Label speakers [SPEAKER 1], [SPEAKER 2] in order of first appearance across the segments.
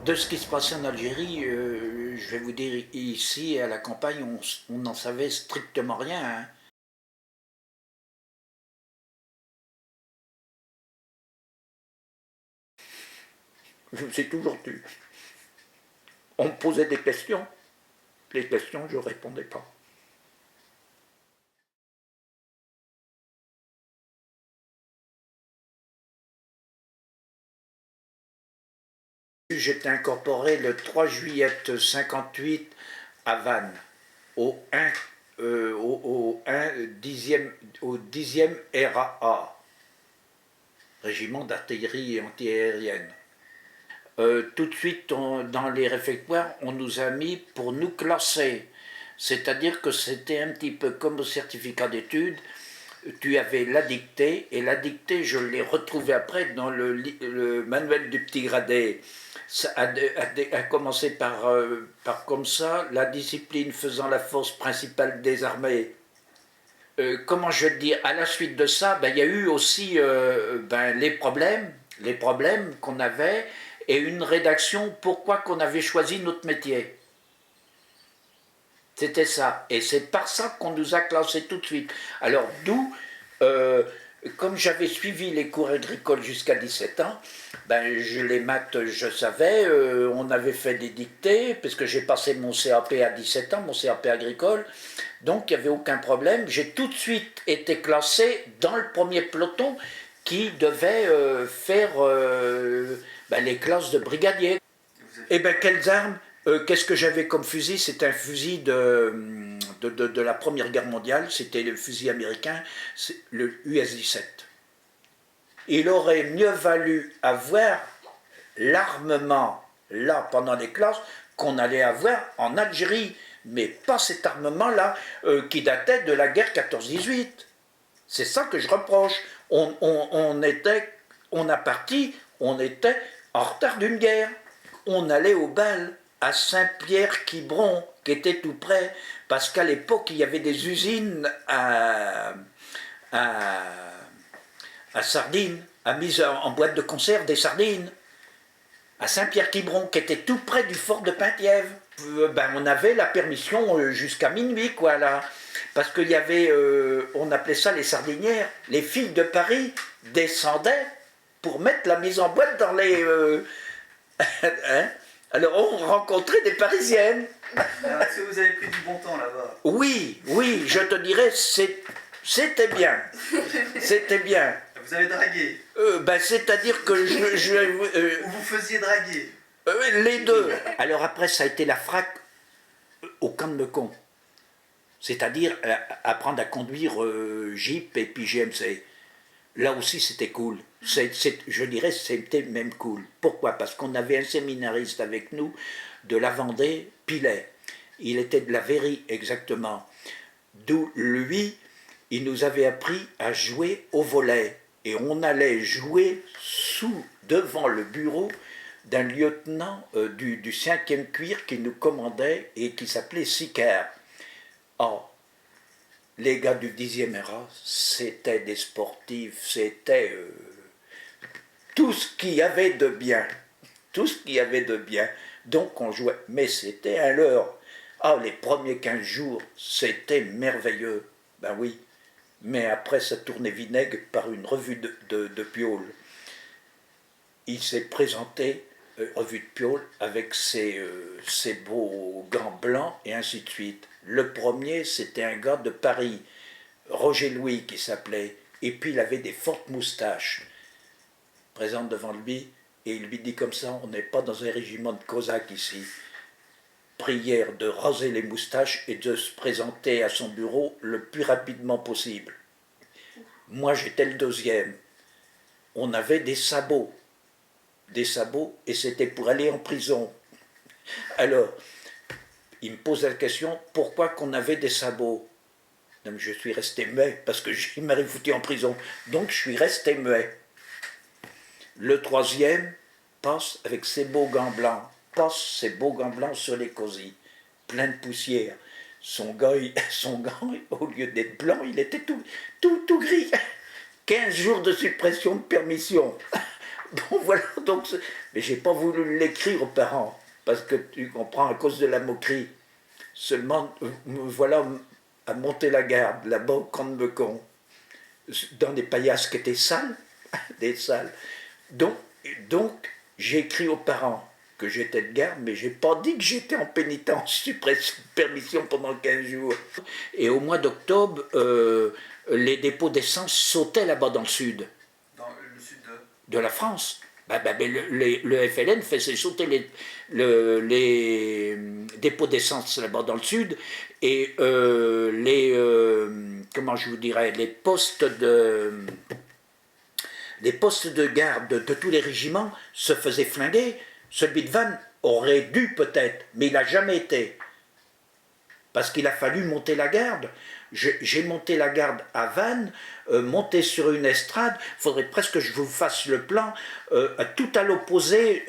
[SPEAKER 1] De ce qui se passait en Algérie, je vais vous dire, ici à la campagne, on n'en savait strictement rien, hein. Je me suis toujours tu. On me posait des questions, les questions, je ne répondais pas. J'étais incorporé le 3 juillet 58 à Vannes, au 1, au 1 10e, au 10e RAA, régiment d'artillerie antiaérienne. Tout de suite, dans les réfectoires, on nous a mis pour nous classer. C'est-à-dire que c'était un petit peu comme au certificat d'études. Tu avais la dictée, et la dictée, je l'ai retrouvée après dans le manuel du petit gradé. Ça a commencé par comme ça, la discipline faisant la force principale des armées. Comment je vais te dire, à la suite de ça, ben, il y a eu aussi les problèmes qu'on avait, et une rédaction, pourquoi qu'on avait choisi notre métier. C'était ça. Et c'est par ça qu'on nous a classés tout de suite. Alors d'où, euh, comme j'avais suivi les cours agricoles jusqu'à 17 ans, ben, les maths, je savais, on avait fait des dictées, parce que j'ai passé mon CAP à 17 ans, mon CAP agricole, donc il n'y avait aucun problème. J'ai tout de suite été classé dans le premier peloton qui devait faire ben, les classes de brigadier. Eh bien, quelles armes? Qu'est-ce que j'avais comme fusil? C'était un fusil de la Première Guerre mondiale, c'était le fusil américain, le US-17. Il aurait mieux valu avoir l'armement là pendant les classes qu'on allait avoir en Algérie, mais pas cet armement-là qui datait de la guerre 14-18. C'est ça que je reproche. On a parti, on était en retard d'une guerre. On allait au bal à Saint-Pierre-Quiberon, qui était tout près, parce qu'à l'époque, il y avait des usines à, à sardines, à mise en boîte de conserve des sardines, à Saint-Pierre-Quiberon, qui était tout près du fort de Penthièvre. Ben, on avait la permission jusqu'à minuit, quoi, là. Parce qu'il y avait, on appelait ça les sardinières, les filles de Paris descendaient pour mettre la mise en boîte dans les... hein. Alors on rencontrait des Parisiennes.
[SPEAKER 2] Alors, est-ce que vous avez pris du bon temps là-bas?
[SPEAKER 1] Oui, oui, je te dirais, c'était bien. C'était bien.
[SPEAKER 2] Vous avez dragué?
[SPEAKER 1] Ben, c'est-à-dire que
[SPEAKER 2] Ou vous faisiez draguer?
[SPEAKER 1] les deux. Alors après, ça a été la frappe au camp de Mecon. C'est-à-dire apprendre à conduire Jeep et puis GMC. Là aussi, c'était cool. Je dirais c'était même cool. Pourquoi? Parce qu'on avait un séminariste avec nous de la Vendée, Pilet. Il était de la Véry, exactement. D'où, lui, il nous avait appris à jouer au volet. Et on allait jouer devant le bureau d'un lieutenant du 5e cuir qui nous commandait et qui s'appelait Sicard. Or, les gars du 10e RA, c'était des sportifs, c'était tout ce qu'il y avait de bien. Tout ce qu'il y avait de bien. Donc on jouait. Mais c'était un leurre. Ah, les premiers 15 jours, c'était merveilleux. Ben oui. Mais après, ça tournait vinaigre par une revue de Piolle. Il s'est présenté, revue de Piolle, avec ses beaux gants blancs et ainsi de suite. Le premier, c'était un gars de Paris, Roger Louis qui s'appelait, et puis il avait des fortes moustaches. Présente devant lui, et il lui dit comme ça, on n'est pas dans un régiment de Cosaques ici. Prière de raser les moustaches et de se présenter à son bureau le plus rapidement possible. Moi j'étais le deuxième. On avait des sabots, et c'était pour aller en prison. Alors, il me pose la question, pourquoi qu'on avait des sabots? Non, mais je suis resté muet, parce que je m'aurais foutu en prison. Donc je suis resté muet. Le troisième passe avec ses beaux gants blancs, sur les cosy, plein de poussière. Son gant, au lieu d'être blanc, il était tout gris. 15 jours de suppression de permission. Bon, voilà, donc, mais j'ai pas voulu l'écrire aux parents, parce que tu comprends, à cause de la moquerie. Seulement, me voilà à monter la garde, là-bas au camp de Meucon, dans des paillasses qui étaient sales, des salles. Donc, donc j'ai écrit aux parents que j'étais de garde, mais j'ai pas dit que j'étais en pénitence, permission pendant 15 jours. Et au mois d'octobre, les dépôts d'essence sautaient là-bas dans le sud.
[SPEAKER 2] Dans le sud
[SPEAKER 1] De la France. Le FLN faisait sauter les dépôts d'essence là-bas dans le sud et comment je vous dirais, les postes de garde de tous les régiments se faisaient flinguer. Celui de Vannes aurait dû peut-être, mais il n'a jamais été. Parce qu'il a fallu monter la garde. J'ai monté la garde à Vannes, monté sur une estrade, il faudrait presque que je vous fasse le plan, tout à l'opposé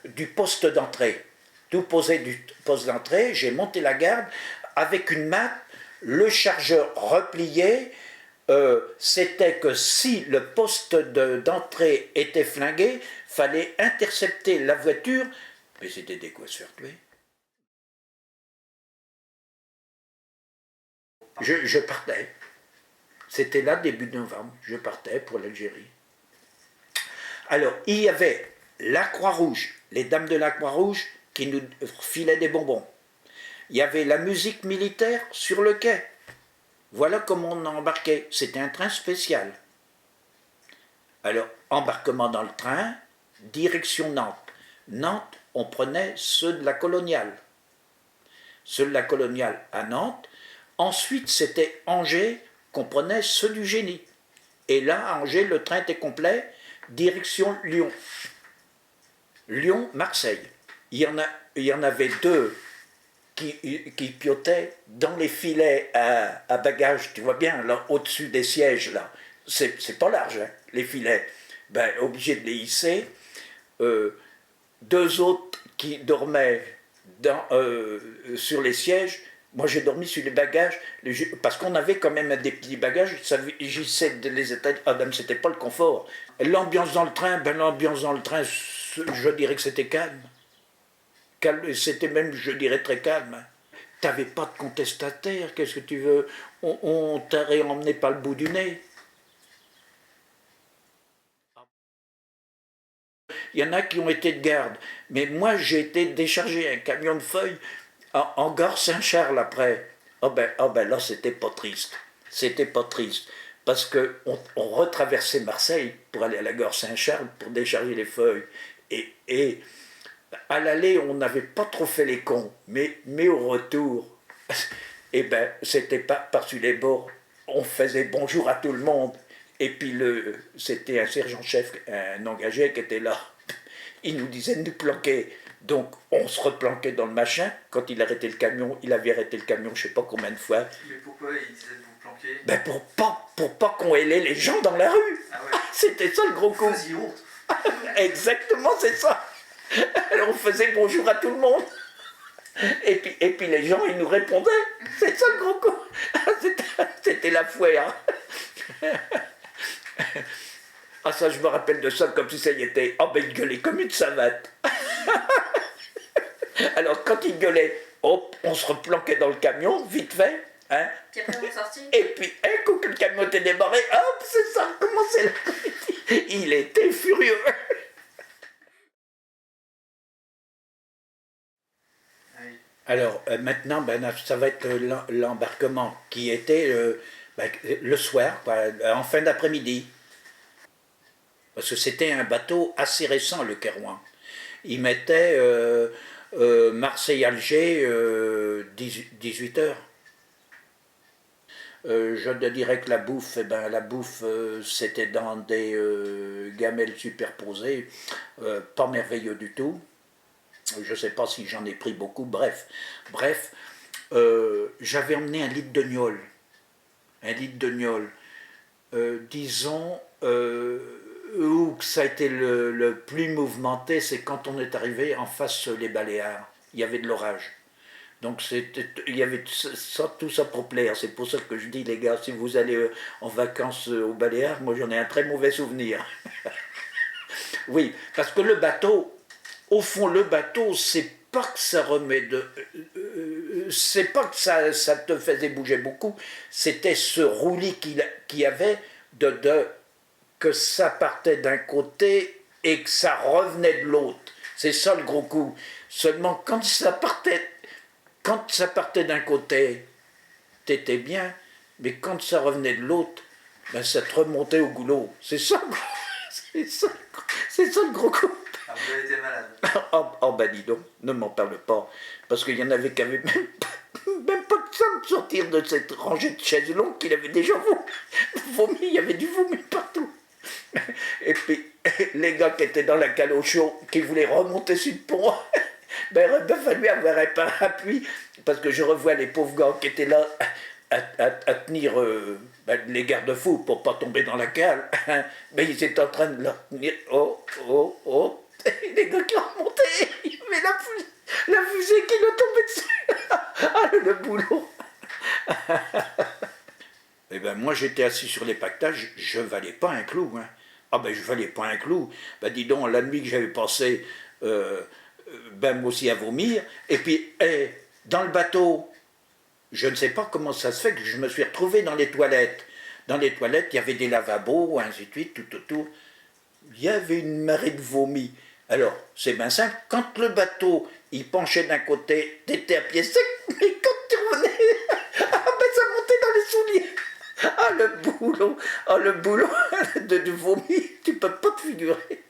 [SPEAKER 1] du poste d'entrée. Tout opposé du poste d'entrée, j'ai monté la garde avec une map, le chargeur replié, c'était que si le poste d'entrée était flingué, fallait intercepter la voiture, mais c'était des quoi se faire tuer. Je partais. C'était là, début novembre. Je partais pour l'Algérie. Alors, il y avait la Croix-Rouge, les dames de la Croix-Rouge qui nous filaient des bonbons. Il y avait la musique militaire sur le quai. Voilà comment on embarquait. C'était un train spécial. Alors, embarquement dans le train, direction Nantes. Nantes, on prenait ceux de la Coloniale. Ceux de la Coloniale à Nantes. Ensuite, c'était Angers qu'on prenait ceux du Génie. Et là, à Angers, le train était complet, direction Lyon. Lyon-Marseille. Il y en avait deux qui piotaient dans les filets à bagages, tu vois bien, là, au-dessus des sièges, là. C'est pas large, hein, les filets. Ben, obligé de les hisser. Deux autres qui dormaient sur les sièges. Moi, j'ai dormi sur les bagages, parce qu'on avait quand même des petits bagages, j'essaie de les étaler. Ah ben, c'était pas le confort. L'ambiance dans le train, je dirais que c'était calme. C'était même, je dirais, très calme. T'avais pas de contestataire, qu'est-ce que tu veux? On t'a réemmené par le bout du nez. Il y en a qui ont été de garde, mais moi, j'ai été déchargé un camion de feuilles en gare Saint-Charles après. Oh ben là, c'était pas triste. C'était pas triste. Parce qu'on retraversait Marseille pour aller à la gare Saint-Charles pour décharger les feuilles. Et à l'aller, on n'avait pas trop fait les cons. Mais au retour, eh ben, c'était pas par-dessus les bords. On faisait bonjour à tout le monde. Et puis c'était un sergent-chef, un engagé qui était là. Il nous disait de nous planquer. Donc, on se replanquait dans le machin. Quand il arrêtait le camion, il avait arrêté le camion je ne sais pas combien de fois.
[SPEAKER 2] Mais pourquoi il disait de vous planquer?
[SPEAKER 1] Ben pour pas qu'on hélait les gens dans la rue.
[SPEAKER 2] Ah ouais.
[SPEAKER 1] C'était ça le gros coup. Exactement, c'est ça. Alors, on faisait bonjour à tout le monde. Et puis les gens, ils nous répondaient. C'est ça le gros coup. C'était la foire. Ah ça, je me rappelle de ça comme si ça y était. Ah ben il gueulait comme une savate. Alors quand il gueulait, hop, on se replanquait dans le camion, vite fait. Hein.
[SPEAKER 3] Puis après vous sortiez.
[SPEAKER 1] Et puis un coup que le camion était débarré, hop, c'est ça, comment c'est là? Il était furieux. Alors maintenant, ça va être l'embarquement qui était le soir, en fin d'après-midi. Parce que c'était un bateau assez récent, le Kerouan. Il mettait Marseille-Alger 18 heures. Je te dirais que la bouffe, c'était dans des gamelles superposées, pas merveilleux du tout. Je ne sais pas si j'en ai pris beaucoup, bref, j'avais emmené un litre de gnôle. Disons, où ça a été le plus mouvementé, c'est quand on est arrivé en face les Baléares. Il y avait de l'orage. Donc il y avait tout ça pour plaire. C'est pour ça que je dis, les gars, si vous allez en vacances aux Baléares, moi j'en ai un très mauvais souvenir. Oui, parce que le bateau, au fond, le bateau, c'est pas que ça remet de. C'est pas que ça te faisait bouger beaucoup, c'était ce roulis qu'il y avait que ça partait d'un côté et que ça revenait de l'autre. C'est ça le gros coup. Seulement, quand ça partait d'un côté, t'étais bien, mais quand ça revenait de l'autre, ben ça te remontait au goulot. C'est ça, c'est ça le gros coup.
[SPEAKER 2] Ah, vous avez été malade.
[SPEAKER 1] Oh ben dis donc, ne m'en parle pas. Parce qu'il y en avait qui avaient même pas de temps de sortir de cette rangée de chaises longues qu'il avait déjà vomi, il y avait du vomi partout. Et puis, les gars qui étaient dans la cale au chaud, qui voulaient remonter sur le pont, ben il aurait fallu avoir un parapluie, parce que je revois les pauvres gars qui étaient là à tenir les garde-fous pour pas tomber dans la cale. Ben ils étaient en train de leur tenir. Oh, oh, oh. Et les gars qui remontaient, il y avait la fusée qui leur tombait dessus. Ah, le boulot. Eh ben moi j'étais assis sur les pactages, je valais pas un clou. Hein. Ah ben je valais pas un clou. Ben dis donc, la nuit que j'avais passé, ben moi aussi à vomir. Et puis, dans le bateau, je ne sais pas comment ça se fait que je me suis retrouvé dans les toilettes. Dans les toilettes, il y avait des lavabos, ainsi de suite, tout autour. Il y avait une marée de vomi. Alors, c'est bien simple, quand le bateau, il penchait d'un côté, t'étais à pied sec, mais quand tu revenais, ah ben ça montait dans les souliers. Ah le boulot du vomi, tu peux pas te figurer.